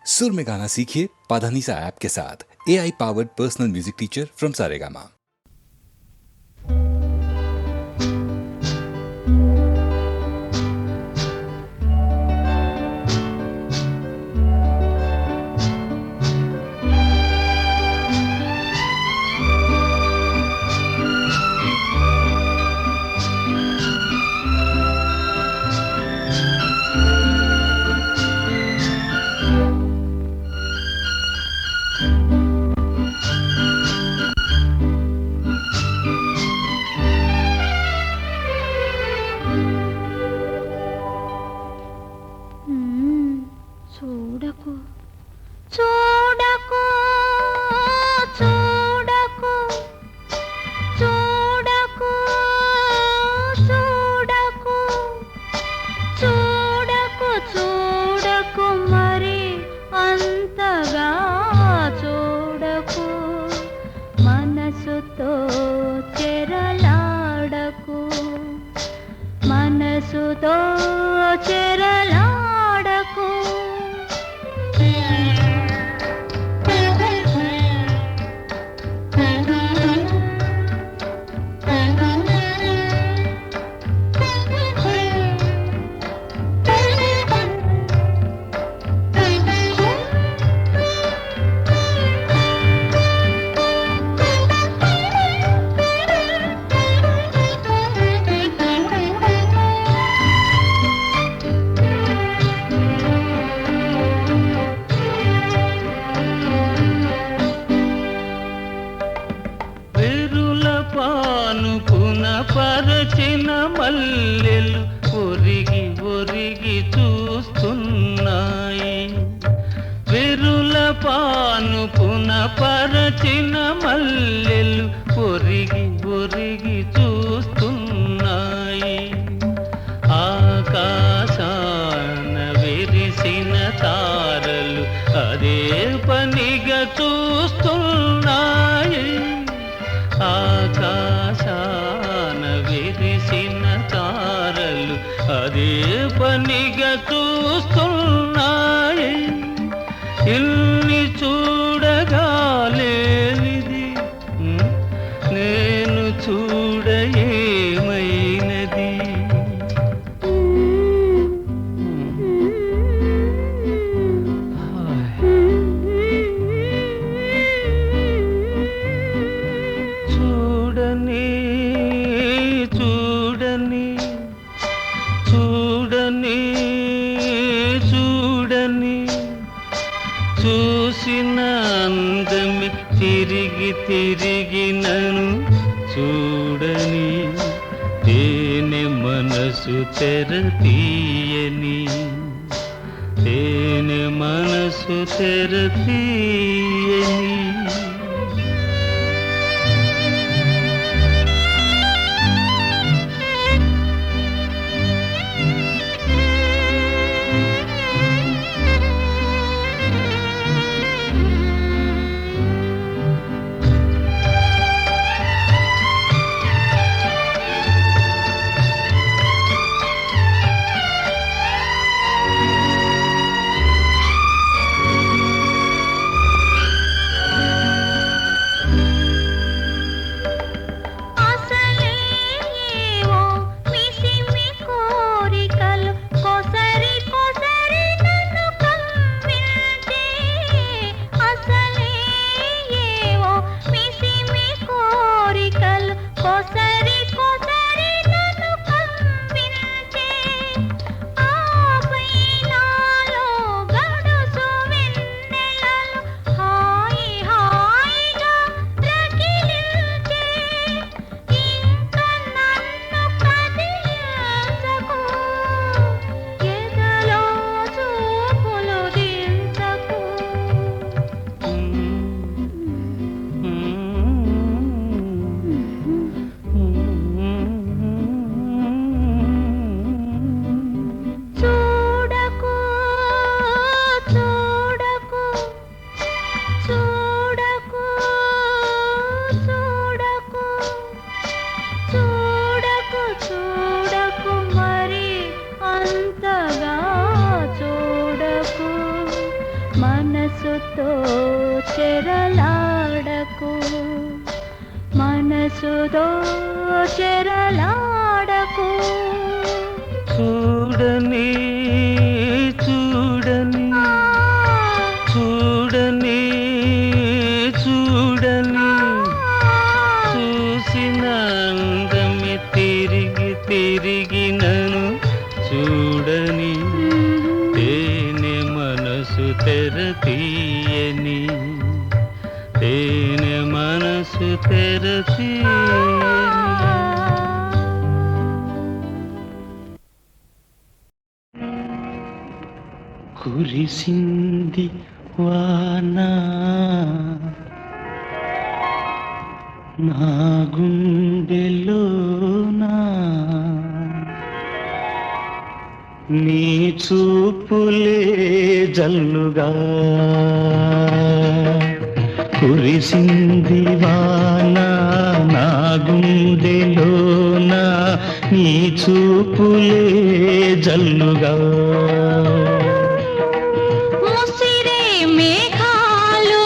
सुर में गाना सीखिए पाधानीसा ऐप के साथ। AI powered personal music teacher from Saregama. చూడకు చూడకు చూడకు చూడకు చూడకు చూడకు చూడకు మరి అంతగా చూడకు మనసుతో చెరలాడకు మనసుతో చెరలాడకు పరచిన మల్లెలు ఒరిగి ఒరిగి చూస్తున్నాయి. విరుల పానుపున పరచిన మల్లెలు ఒరిగి ఒరిగి చూస్తున్నాయి. ఆకాశాన విరిసిన తారలు అదే పనిగా చూస్తున్నాయి. ఆకాశాన విరిసిన తారలు అదే పనిగా చూస్తున్నాయి. ఇల్ని చూడగాలేనిది నేను చూడ ఏమైనది. చూడని చూడని చూడని చూడని చూసిన అందమి తిరిగి తిరిగి నన్ను చూడని. తేనె మనసు తెర తీయని తేనె మనసు తెర తీయని. మనసుతో చెరలాడకు మనసుతో చెరలాడకు చూడని చూడని చూడని చూడని చూసిన అందమి తిరిగి తిరిగి నన్ను చూడని తేనె మనసు తెర తీయని తేనె మనసు తెర తీయని కురిసింది వాన నా గుండెలోనా నీ చూపులే జల్లుగా కురిసింది వాన నా గుండెలోనా నీ చూపులే జల్లుగా ముసిరే మేఘాలు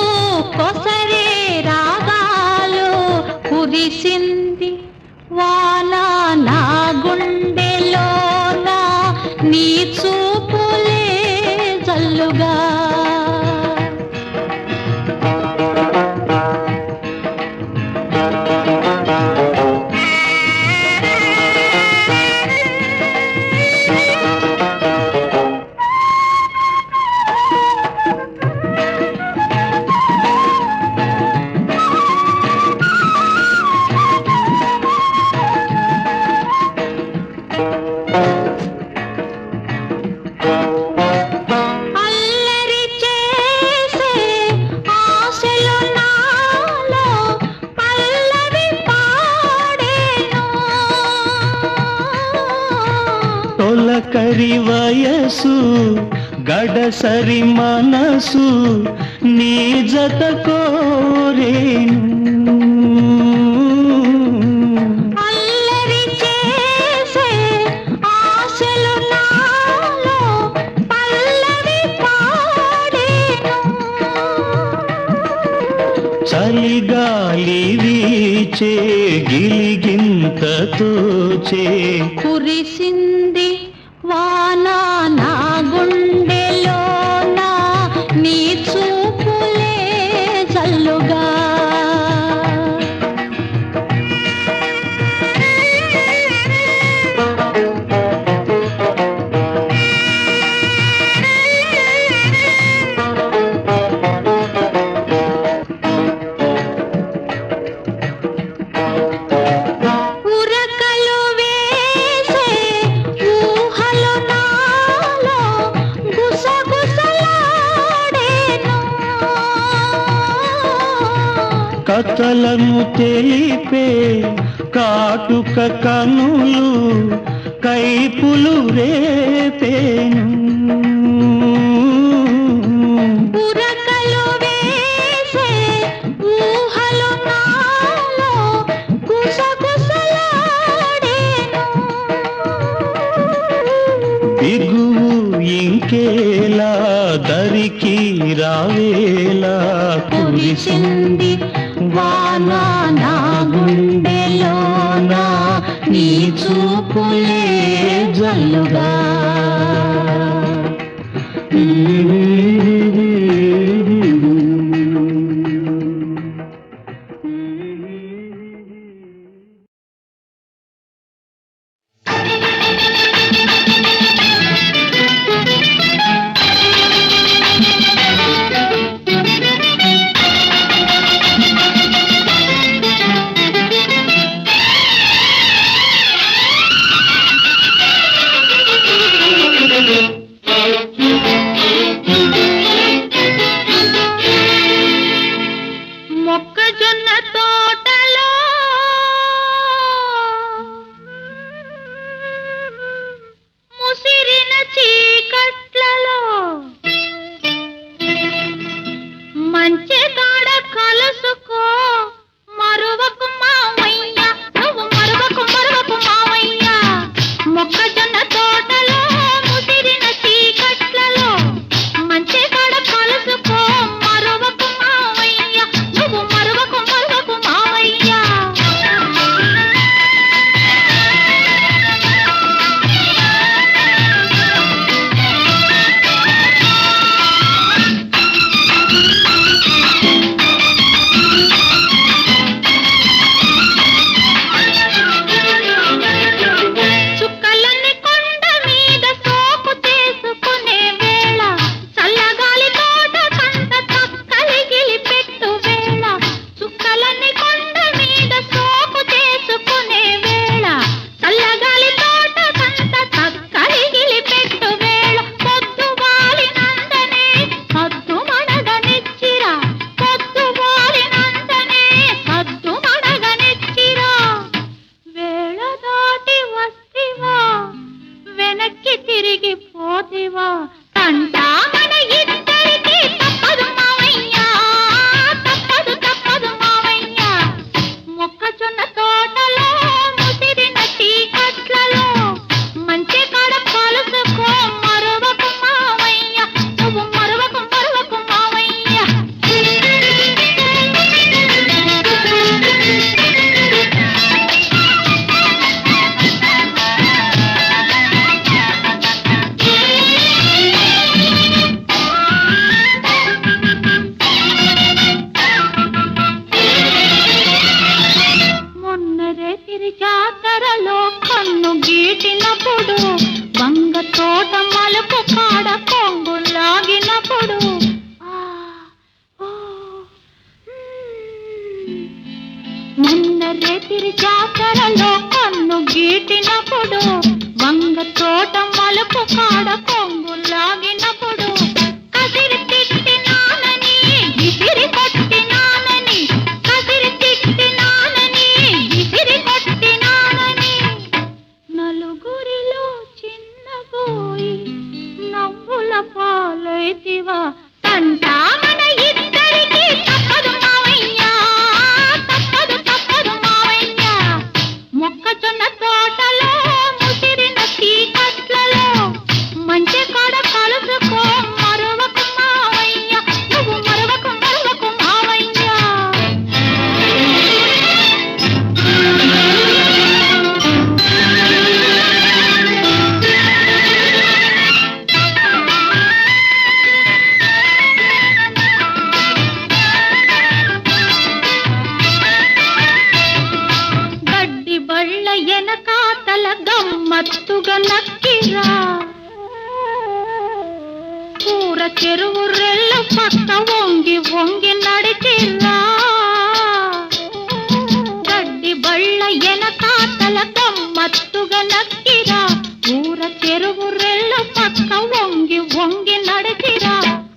కొసరే రాగాలు కురిసింది వాన నా గుండెలోన నీ చూపులే జల్లుగా అల్లరి చేసే ఆశలు నాలో పల్లవి పాడేను తొలకరి వయసు గడసరి మనసు నీ జత కోరేను అల్లరి చేసే ఆశలు నాలో పల్లవి పాడేను చలిగాలి వీచే గిలిగింతతో చే కురిసింది వాన నా గుండెలోన నీ చూపులే జల్లుగా ఉరకలు వేసే ఊహలు నాలో గుసగుసలాడేను కథలను తెలిపే కాటుక కనులు కైపులు రేపేను ఉరకలు వేసే ఊహలు నాలో గుసగుసలాడేను బిగువు ఇంకేలా దరికి రావేలా కురిసింది వాన నా గుండెలోన నీ చూపులే జల్లుగా మొక్కజొన్న తోటలో ముసిరిన చీకట్లలో మంచి కాడ కలుసుకో మరువకు మావయ్య నువ్వు మరువకు మావయ్య మొక్కజొన్న తోటలో ముసిరిన చీకట్లలో మంచి కాడ కలుసుకో రేతిరి జాతరలో కన్ను గీటినప్పుడు వంగ తోట మలుపు కాడ కొంగు లాగినప్పుడు కసిరి తిట్టినానని విసిరి కొట్టినానని కసిరి తిట్టినానని విసిరి కొట్టినానని నలుగురిలో చిన్నబోయి నవ్వుల పాలైతివా తంటా మన ఇద్దరికి తప్పదు మావయ్యా తప్పదు తప్పదు మావయ్యా మొక్కజొన్న తోటలో ముసిరిన చీకట్లలో మంచి కాడ కలుసుకో మరవకు మావయ్యా నువ్వు మరవకు మరవకు మావయ్యా గడ్డి బళ్ళ ఎనకాతల గమ్మత్తుగా నక్కిరా కూర చెరువు రెల్ల పక్క వంగి వంగి నడిచిరా గడ్డి బళ్ళ ఎనకాతల గమ్మత్తుగా నక్కిరా కూర చెరువు రెల్ల పక్క వంగి వంగి నడిచిరా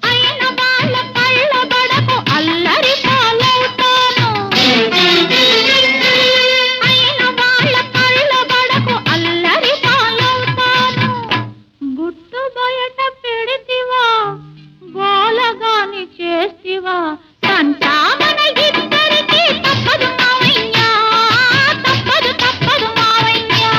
అయిన వాళ్ళ కళ్ళ బడకు అల్లరి పాలవుతాను అయిన వాళ్ళ కళ్ళ బడకు అల్లరి పాలవుతాను గుట్టు బయట పెడితివా గోలగాని చేస్తివా తంటా మన ఇద్దరికి తప్పదు మావయ్యా తప్పదు తప్పదు మావయ్యా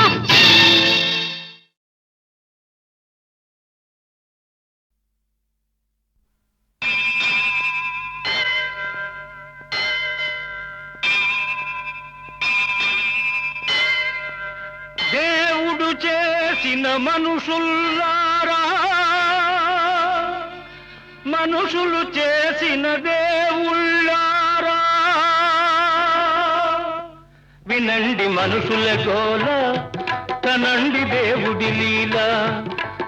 దేవుడు చేసిన మనుషుల్లారా మనుషులు చేసిన దేవుళ్ళారా వినండి మనుషుల గోల తనండి దేవుడి లీల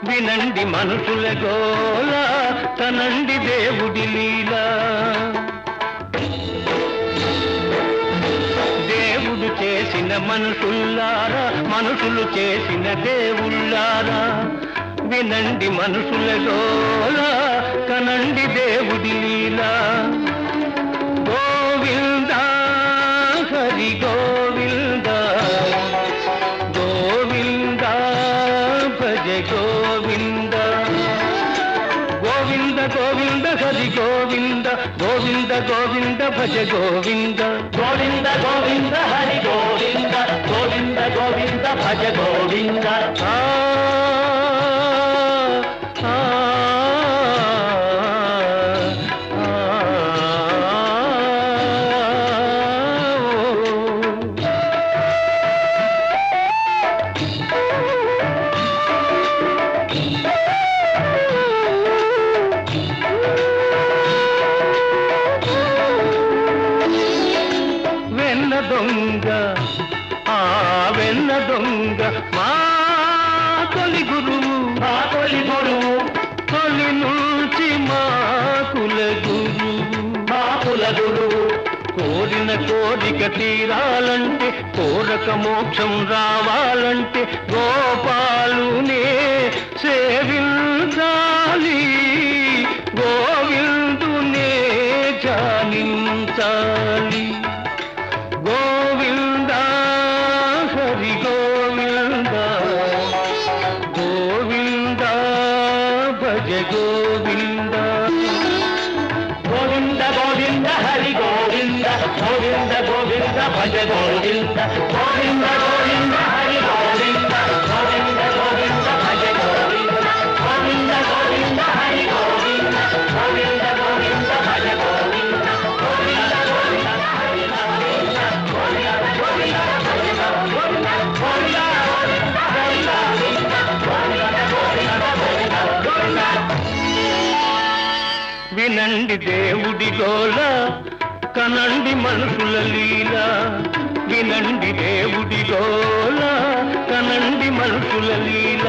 వినండి మనుషుల గోల తనండి దేవుడి లీల దేవుడు చేసిన మనుషుల్లారా మనుషులు చేసిన దేవుళ్ళారా వినండి మనుషుల గోల కనండి దేవుడి లీలా గోవింద హరి గోవింద గోవింద భజ గోవింద గోవింద గోవింద హరి గోవింద గోవింద గోవింద భజ గోవింద గోవింద గోవింద హరి గోవింద గోవింద గోవింద భజ గోవింద దొంగ ఆ వెన్న దొంగ మా తొలి గురువు తొలి నుంచి మా కుల గురువు కోరిన కోరిక తీరాలంటే కోరక మోక్షం రావాలంటే గోపాలునే సేవించాలి గోవిందునే జానించాలి గోవింద హరి గోవింద గోవింద భజ గోవింద గోవింద గోవింద హరి గోవింద గోవింద గోవింద భజ గోవింద గోవింద గోవింద హరి గోవింద గోవింద గోవింద భజ గోవింద గోవింద గోవింద హరి గోవింద గోవింద గోవింద భజ గోవింద గోవింద గోవింద హరి వినండి దేవుడి గోల కనండి మనుషుల లీల వినండి దేవుడి గోల కనండి మనుషుల లీల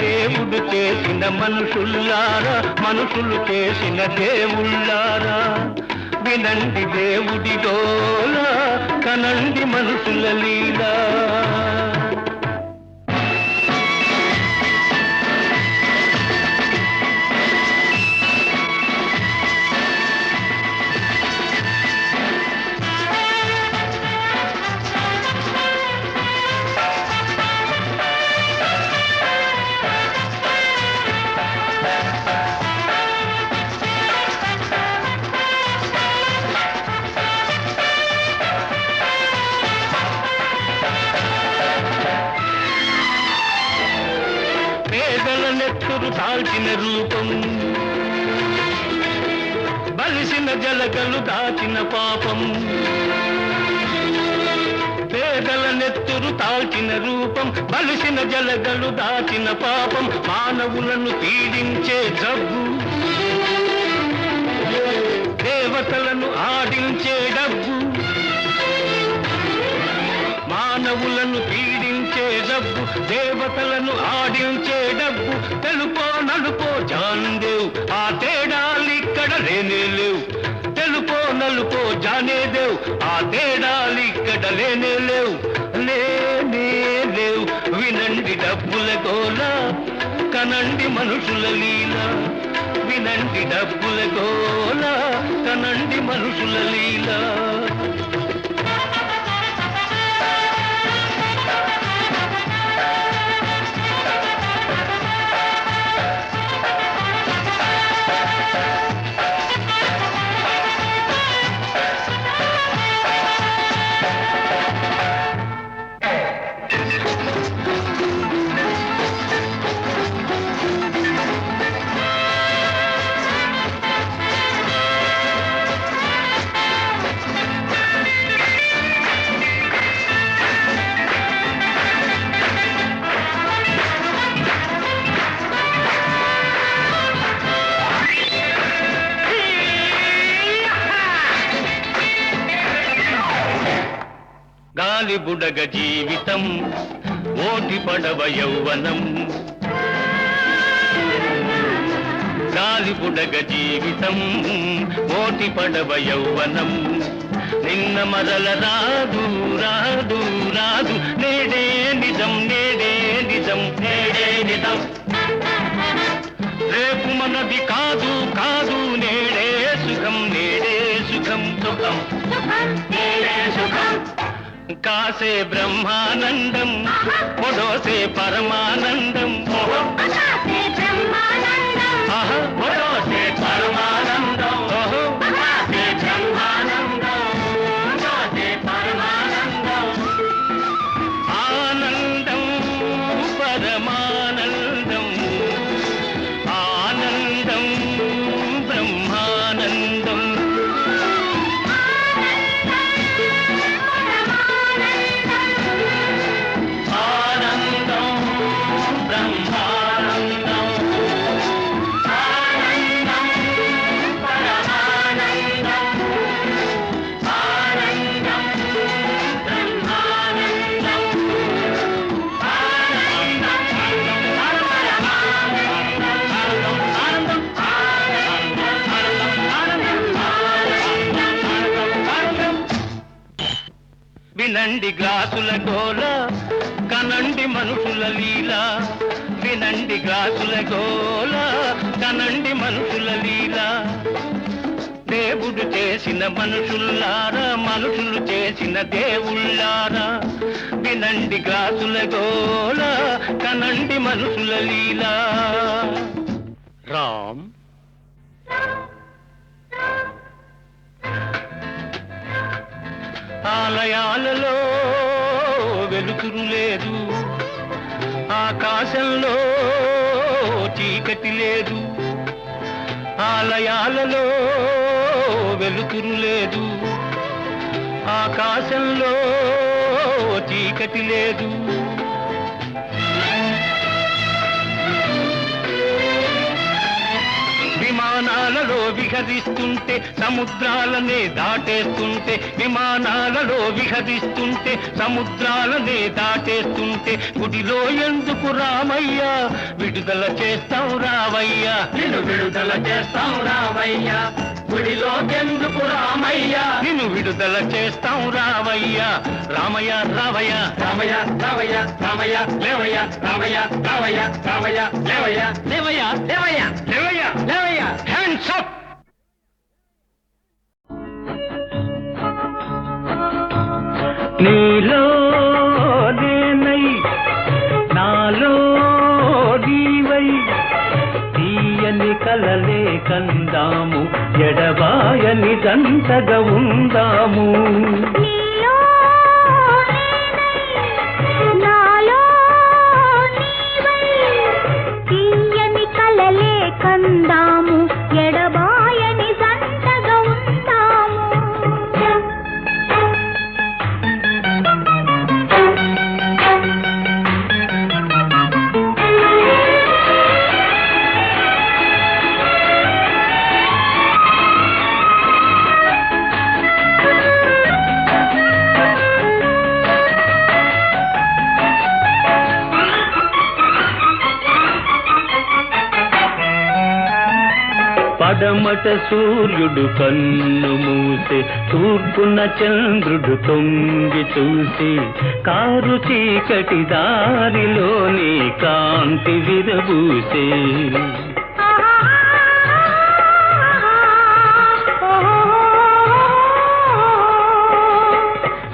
దేవుడు చేసిన మనుషుల్లారా మనుషులు చేసిన దేవుళ్ళారా వినండి దేవుడి గోల కనండి మనుషుల లీలా. నెత్తురు దాల్చిన రూపం, బలిసిన జలగలు దాచిన పాపం. పేదల నెత్తురు తాల్చిన రూపం, బలిసిన జలగలు దాచిన పాపం. మానవులను పీడించే జబ్బు, దేవతలను ఆడించే డబ్బు. మానవులను పీడించే డబ్బు, దేవతలను ఆడించే డబ్బు. తెలుపో నలుపో జానేదేవ్, ఆ తేడాలిక్కడ లేనే లేవు. తెలుపో నలుపో జానేదేవ్, ఆ తేడాలిక్కడ లేనే లేవు. లేనే లేవు. వినండి డబ్బుల గోల, కనండి మనుషుల లీల. వినండి డబ్బుల గోల, కనండి మనుషుల లీల. గాలి బుడగ జీవితం, ఓటి పడవ యౌవనం. గాలి బుడగ జీవితం, ఓటి పడవ యౌవనం. నిన్న మరల రాదు రాదు రాదు, నేడే నిజం నేడే నిజం నేడే నిజం. రేపు మనది కాదు కాదు, నేడే సుఖం నేడే సుఖం సుఖం నేడే సుఖం. కాసే బ్రహ్మానందం, ఒడోసే పరమానందం. ఒడోసే పరమానందం, కాసే బ్రహ్మానందం, ఒడోసే పరమానందం. ఆనందం పరమానందం, ఆనందం బ్రహ్మానందం. వినండి గ్లాసుల గోల, కనండి మనుషుల లీల. వినండి గ్లాసుల గోల, కనండి మనుషుల లీల. దేవుడు చేసిన మనుషుల్లారా, మనుషులు చేసిన దేవుళ్ళారా. వినండి గ్లాసుల గోల, కనండి మనుషుల లీల. రామ్ ఆలయాలలో వెలుతురు లేదు, ఆకాశంలో చీకటి లేదు. ఆలయాలలో వెలుతురు లేదు, ఆకాశంలో చీకటి లేదు. విమానం విమానాలలో విహరిస్తుంటే సముద్రాలనే దాటేస్తుంటే విమానాలలో విహరిస్తుంటే సముద్రాలనే దాటేస్తుంటే గుడిలో ఎందుకు రామయ్యా విడుదల చేస్తాం రావయ్యా నిన్ను విడుదల చేస్తాం రావయ్యా గుడిలో ఎందుకు రామయ్యా నిన్ను విడుదల చేస్తాం రావయ్యా రామయ్య రావయ్య రామయ్య రావయ్య రామయ్య లేవయ్య రామయ్య రావయ్య రామయ్య లేవయ్య లేవయ్య లేవయ్య లేవయ్య లేవయ్య హ్యాండ్స్ అప్ నీలో నేనై నాలో నీవై తీయని కలలే కందాము ఎడబాయని దంతగా ఉందాము నీలో నేనై, నాలో నీవై, తీయని కలలే కందాము ఎడబాయని జంటగా ఉందాము. పడమట సూర్యుడు కన్ను మూసే తూర్పున చంద్రుడు తొంగి చూసి కారు చీకటి దారిలోని కాంతి విరబూసే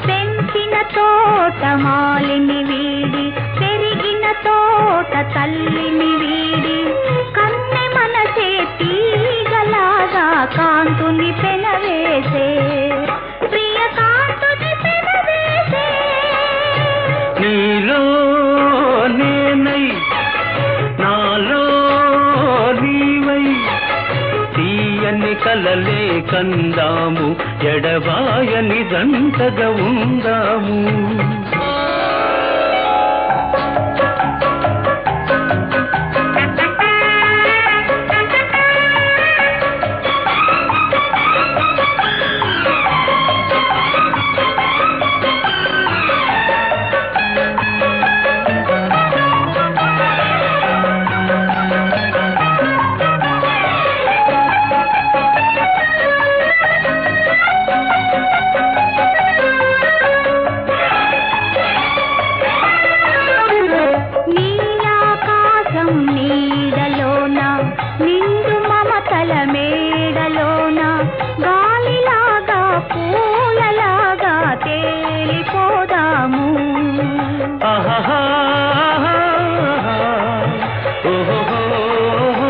పెంచిన తోట మాలిని వీడి, పెరిగిన తోట తల్లిని వీడి, కన్నె మనసే తీగలాగా కాంతుని పెనవేసే, ప్రియ కాంతుని పెనవేసే. నీలో నేనై నాలో నీవై తీయని కలలే కందాము ఎడబాయని దంతగా ఉందాము నీలాకాశం నీడలోన, నిండు మమతల మేడలోన, గాలిలాగా పూలలాగా తేలిపోదాము. ఆహాహా ఓహోహోహోహో.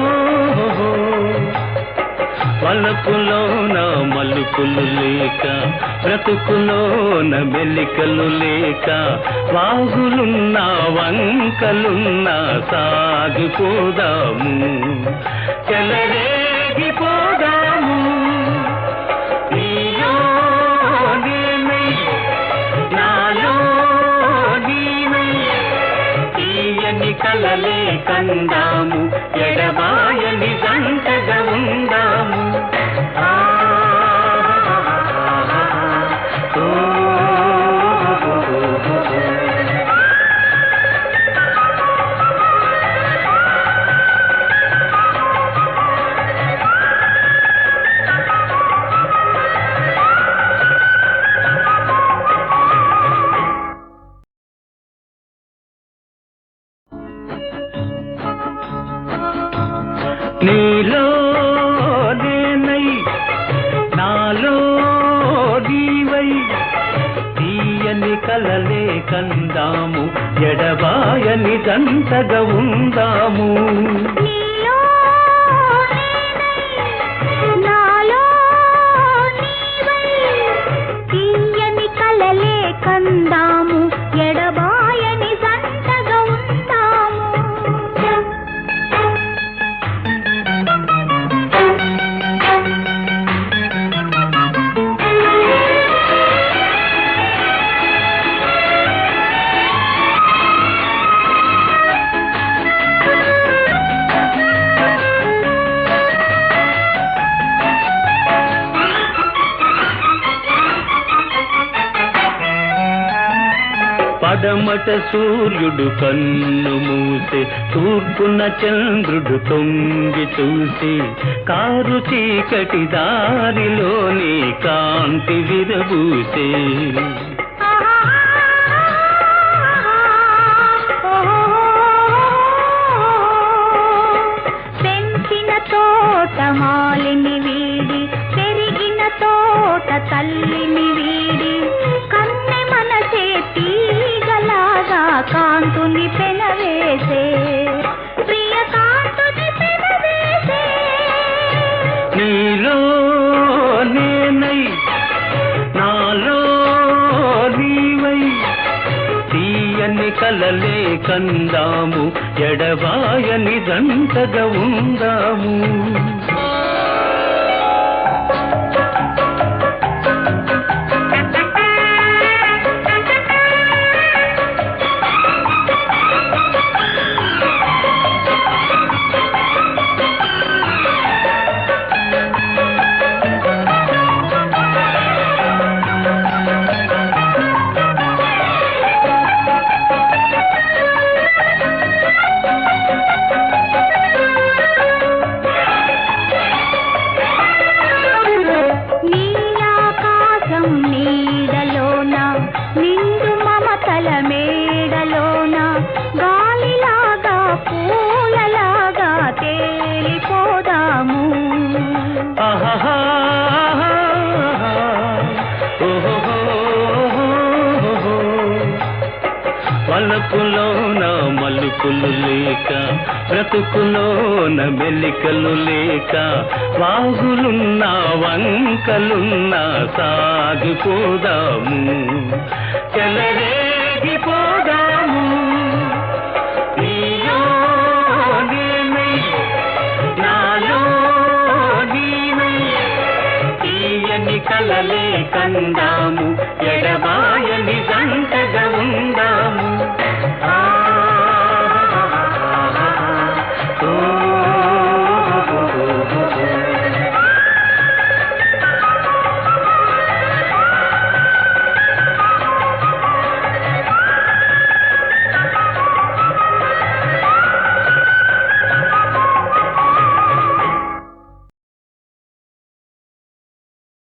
వలపులోన మలుపులు లేక బ్రతుకులోన మెలికలు లేక వాగులున్నా వంకలున్నా సాగిపోదాము చెలరేగిపోదాము నీలో నేనై నాలో నీవై తీయని కలలే కందాము ఎడబాయని జంటగా ఉందాము నీలో నేనై నాలో నీవై తీయని కలలే కందాము ఎడబాయని దంతగా ఉందాము నీలో నేనై, నాలో నీవై, తీయని కలలే కందాము ఎడబాయని జంటగా ఉందాము. పడమట సూర్యుడు కన్ను మూసే, తూర్పున చంద్రుడు తొంగి చూసి, కారు చీకటి దారిలోని కాంతి విరబూసే. పెంచిన తోట మాలిని వీడి, పెరిగిన తోట తల్లిని వీడి, కన్నె మనసే తీగలాగా కాంతుని పెనవేసే, ప్రియ కాంతుని పెనవేసే. నీలో నేనై నాలో నీవై, తీయని కలలే కందాము, ఎడబాయని జంటగా ఉందాము. నీలాకాశం నీడలోన, నిండు మమతల మేడలోన, గాలిలాగా పూలలాగా తేలిపోదాము. ఆహాహా, ఓహోహోహోహో. వలపులోన మలుపులు లేక, బ్రతుకులోన మెలికలు లేక, వాగులున్నా వంకలున్నా సాగిపోదాము, చెలరేగిపోదాము. నీలో నేనై నాలో నీవై, తీయని కలలే కందాము, ఎడబాయని జంటగా